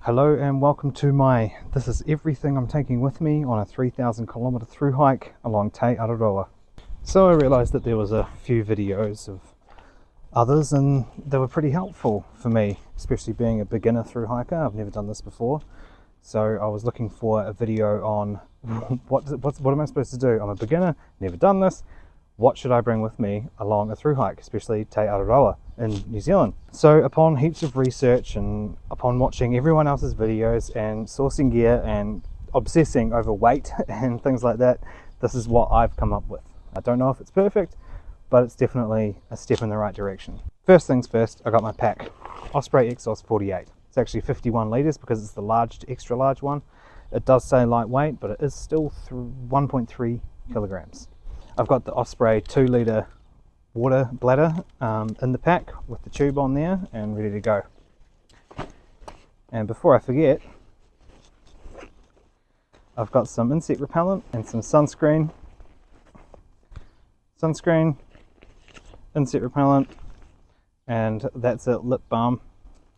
Hello and welcome to this is everything I'm taking with me on a 3,000 kilometer through hike along Te Araroa. So I realised that there was a few videos of others and they were pretty helpful for me, especially being a beginner through hiker. I've never done this before. So I was looking for a video on what am I supposed to do? I'm a beginner, never done this. What should I bring with me along a through hike, especially Te Araroa in New Zealand? So upon heaps of research and upon watching everyone else's videos and sourcing gear and obsessing over weight and things like that, this is what I've come up with. I don't know if it's perfect, but it's definitely a step in the right direction. First things first, I got my pack. Osprey Exos 48. It's actually 51 litres because it's the extra large one. It does say lightweight, but it is still 1.3 kilograms. I've got the Osprey 2 litre water bladder in the pack with the tube on there and ready to go. And before I forget, I've got some insect repellent and some sunscreen, insect repellent, and that's it, lip balm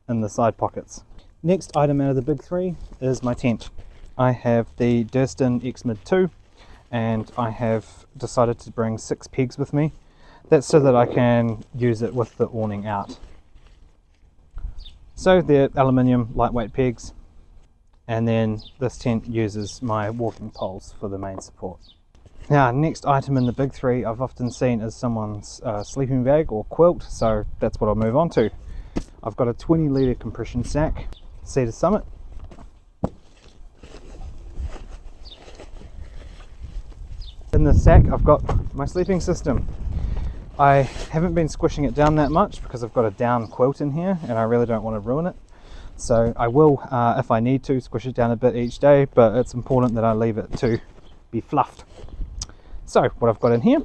in the side pockets. Next item out of the big three is my tent. I have the Durston X Mid 2 and I have decided to bring 6 pegs with me. That's so that I can use it with the awning out. So they're aluminium lightweight pegs, and then this tent uses my walking poles for the main support. Now, next item in the big three I've often seen is someone's sleeping bag or quilt, so that's what I'll move on to. I've got a 20 litre compression sack, Cedar Summit. In the sack I've got my sleeping system. I haven't been squishing it down that much because I've got a down quilt in here and I really don't want to ruin it. So I will, if I need to, squish it down a bit each day, but it's important that I leave it to be fluffed. So what I've got in here,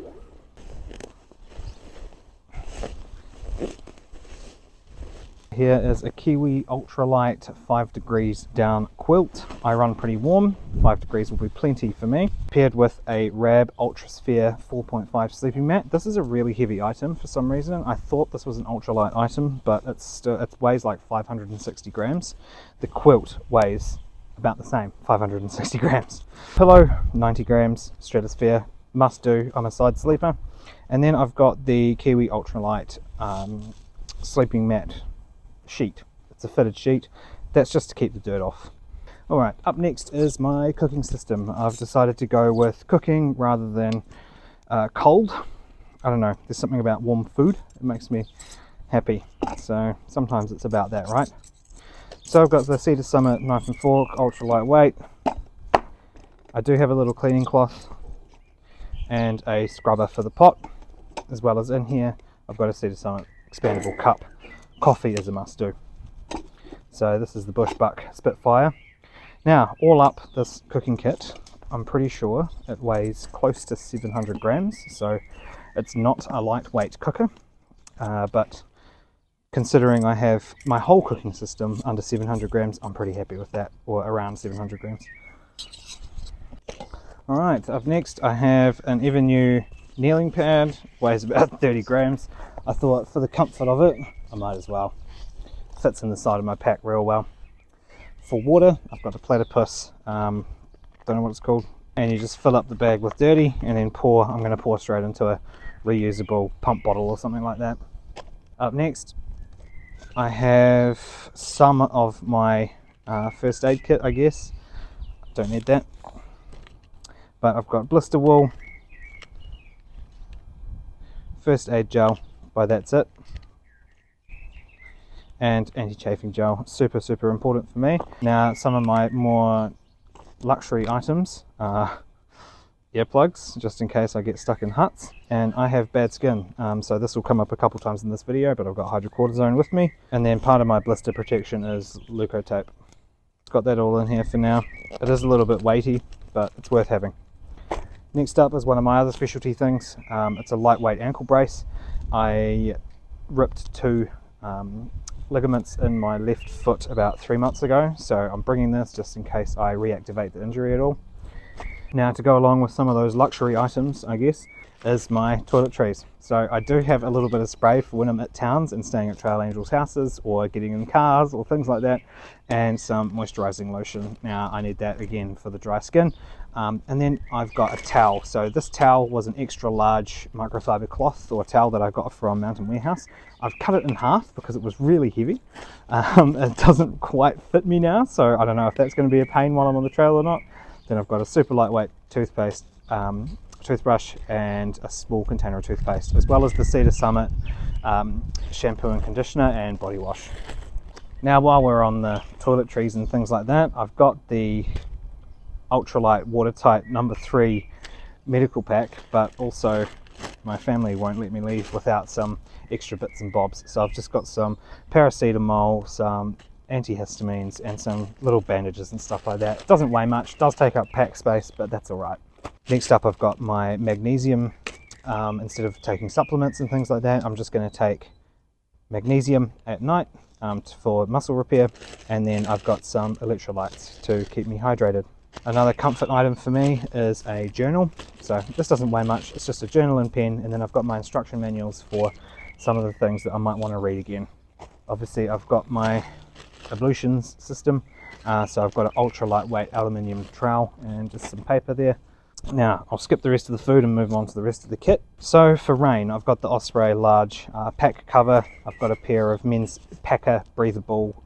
here is a Kiwi ultralight 5 degrees down quilt. I run pretty warm, 5 degrees will be plenty for me. Paired with a Rab Ultrasphere 4.5 sleeping mat. This is a really heavy item for some reason. I thought this was an ultralight item, but it weighs like 560 grams. The quilt weighs about the same, 560 grams. Pillow, 90 grams, Stratosphere, must do, I'm a side sleeper. And then I've got the Kiwi ultralight sleeping mat sheet. It's a fitted sheet. That's just to keep the dirt off. Alright, up next is my cooking system. I've decided to go with cooking rather than cold. I don't know, there's something about warm food. It makes me happy. So sometimes it's about that, right? So I've got the Cedar Summit knife and fork, ultra lightweight. I do have a little cleaning cloth and a scrubber for the pot, as well as in here I've got a Cedar Summit expandable cup. Coffee is a must do. So this is the Bushbuck Spitfire. Now, all up this cooking kit, I'm pretty sure it weighs close to 700 grams, so it's not a lightweight cooker, but considering I have my whole cooking system under 700 grams, I'm pretty happy with that, or around 700 grams. Alright, up next I have an ever new kneeling pad, weighs about 30 grams. I thought for the comfort of it, I might as well. Fits in the side of my pack real well. For water, I've got a platypus, don't know what it's called, and you just fill up the bag with dirty and then pour. I'm going to pour straight into a reusable pump bottle or something like that. Up next, I have some of my first aid kit, I guess. Don't need that. But I've got blister wool, first aid gel, that's it, and anti-chafing gel, super important for me. Now some of my more luxury items are earplugs, just in case I get stuck in huts, and I have bad skin, so this will come up a couple times in this video, but I've got hydrocortisone with me, and then part of my blister protection is leukotape. Got that all in here for now. It is a little bit weighty, but it's worth having. Next up is one of my other specialty things. It's a lightweight ankle brace. I ripped 2 ligaments in my left foot about 3 months ago, so I'm bringing this just in case I reactivate the injury at all. Now, to go along with some of those luxury items, I guess, is my toiletries. So I do have a little bit of spray for when I'm at towns and staying at Trail Angels houses or getting in cars or things like that, and some moisturizing lotion. Now I need that again for the dry skin. And then I've got a towel. So this towel was an extra large microfiber cloth or towel that I got from Mountain Warehouse. I've cut it in half because it was really heavy. It doesn't quite fit me now, so I don't know if that's going to be a pain while I'm on the trail or not. Then I've got a super lightweight toothpaste, toothbrush, and a small container of toothpaste, as well as the Cedar Summit shampoo and conditioner and body wash. Now while we're on the toiletries and things like that, I've got the ultralight watertight number 3 medical pack, but also my family won't let me leave without some extra bits and bobs. So I've just got some paracetamol, some antihistamines, and some little bandages and stuff like that. It doesn't weigh much, does take up pack space, but that's all right. Next up, I've got my magnesium. Instead of taking supplements and things like that, I'm just going to take magnesium at night for muscle repair, and then I've got some electrolytes to keep me hydrated. Another comfort item for me is a journal. So this doesn't weigh much, it's just a journal and pen, and then I've got my instruction manuals for some of the things that I might want to read again. Obviously I've got my ablutions system, so I've got an ultra lightweight aluminium trowel and just some paper there. Now I'll skip the rest of the food and move on to the rest of the kit. So for rain, I've got the Osprey large pack cover. I've got a pair of men's Packer breathable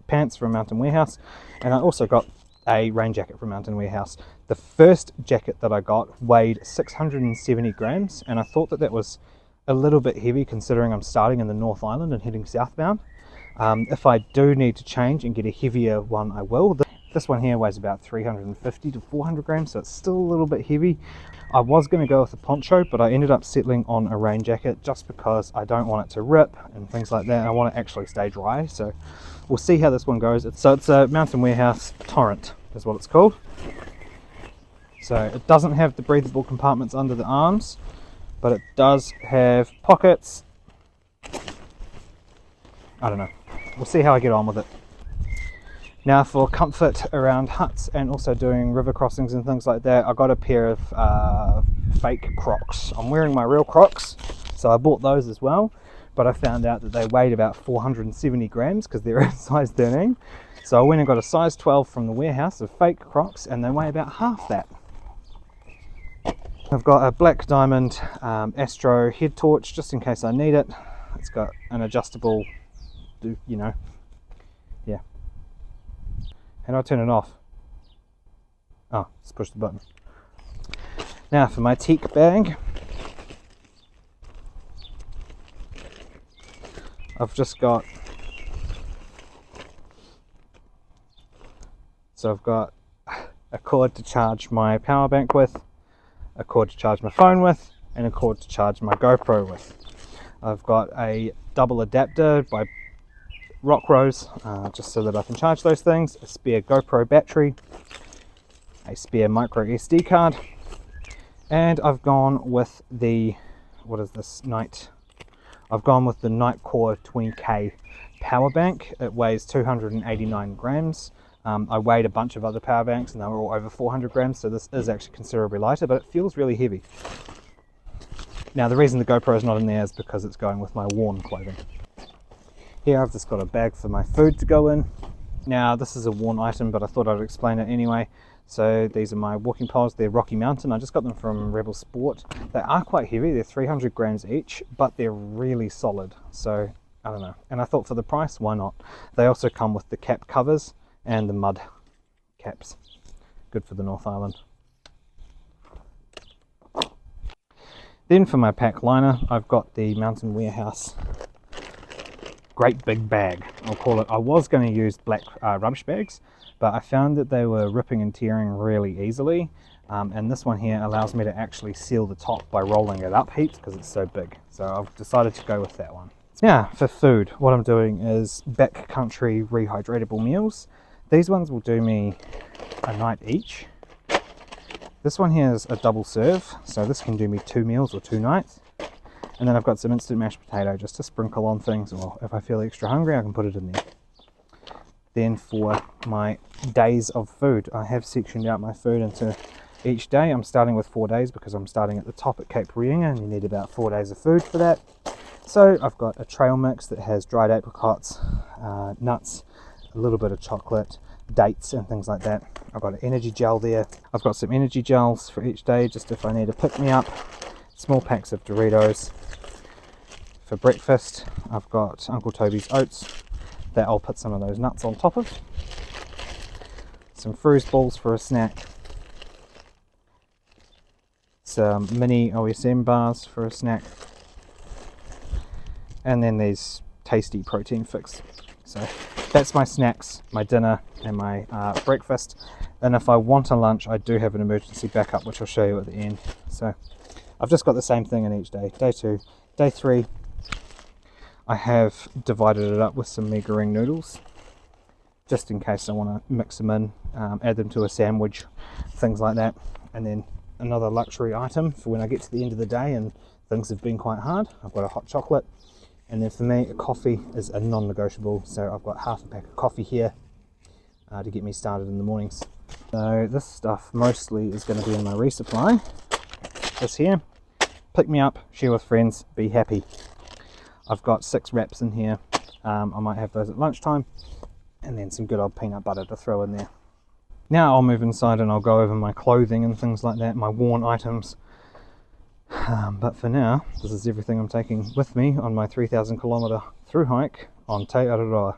pants from Mountain Warehouse, and I also got a rain jacket from Mountain Warehouse. The first jacket that I got weighed 670 grams, and I thought that was a little bit heavy considering I'm starting in the North Island and heading southbound. If I do need to change and get a heavier one, I will. This one here weighs about 350 to 400 grams, so it's still a little bit heavy. I was going to go with a poncho, but I ended up settling on a rain jacket just because I don't want it to rip and things like that. I want it to actually stay dry, so we'll see how this one goes. It's a Mountain Warehouse Torrent is what it's called. So it doesn't have the breathable compartments under the arms, but it does have pockets. I don't know. We'll see how I get on with it. Now for comfort around huts and also doing river crossings and things like that, I got a pair of fake Crocs. I'm wearing my real Crocs, so I bought those as well, but I found out that they weighed about 470 grams because they're a size 13. So I went and got a size 12 from the warehouse of fake Crocs, and they weigh about half that. I've got a black diamond Astro head torch just in case I need it. It's got an adjustable, yeah. How do I turn it off? Oh, just push the button. Now for my teak bag, I've just got, so I've got a cord to charge my power bank with, a cord to charge my phone with, and a cord to charge my GoPro with. I've got a double adapter by Rockrose, just so that I can charge those things, a spare GoPro battery, a spare micro SD card, and I've gone with the, I've gone with the Nightcore 20K power bank. It weighs 289 grams. I weighed a bunch of other power banks and they were all over 400 grams, so this is actually considerably lighter, but it feels really heavy. Now the reason the GoPro is not in there is because it's going with my worn clothing. Here I've just got a bag for my food to go in. Now this is a worn item, but I thought I'd explain it anyway. So these are my walking poles. They're Rocky Mountain. I just got them from Rebel Sport. They are quite heavy. They're 300 grams each, but they're really solid. So I don't know. And I thought for the price, why not? They also come with the cap covers and the mud caps. Good for the North Island. Then for my pack liner, I've got the Mountain Warehouse great big bag, I'll call it. I was going to use black rubbish bags, but I found that they were ripping and tearing really easily, and this one here allows me to actually seal the top by rolling it up heaps because it's so big. So I've decided to go with that one. Now for food, what I'm doing is backcountry rehydratable meals. These ones will do me a night each. This one here is a double serve, so this can do me 2 meals or 2 nights. And then I've got some instant mashed potato just to sprinkle on things, or if I feel extra hungry I can put it in there. Then for my days of food, I have sectioned out my food into each day. I'm starting with 4 days because I'm starting at the top at Cape Reinga, and you need about 4 days of food for that. So I've got a trail mix that has dried apricots, nuts, a little bit of chocolate, dates and things like that. I've got an energy gel there. I've got some energy gels for each day, just if I need to pick me up. Small packs of Doritos. For breakfast, I've got Uncle Toby's oats that I'll put some of those nuts on top of. Some fruit balls for a snack. Some mini OSM bars for a snack. And then there's tasty protein fix. So that's my snacks, my dinner, and my breakfast. And if I want a lunch, I do have an emergency backup, which I'll show you at the end. So I've just got the same thing in each day. Day 2, day 3, I have divided it up with some meagering noodles, just in case I want to mix them in, add them to a sandwich, things like that. And then another luxury item for when I get to the end of the day and things have been quite hard. I've got a hot chocolate. And then for me, a coffee is a non-negotiable, so I've got half a pack of coffee here to get me started in the mornings. So this stuff mostly is going to be in my resupply. This here, pick me up, share with friends, be happy. I've got 6 wraps in here. I might have those at lunchtime, and then some good old peanut butter to throw in there. Now I'll move inside and I'll go over my clothing and things like that, my worn items. But for now, this is everything I'm taking with me on my 3,000 kilometre through hike on Te Araroa.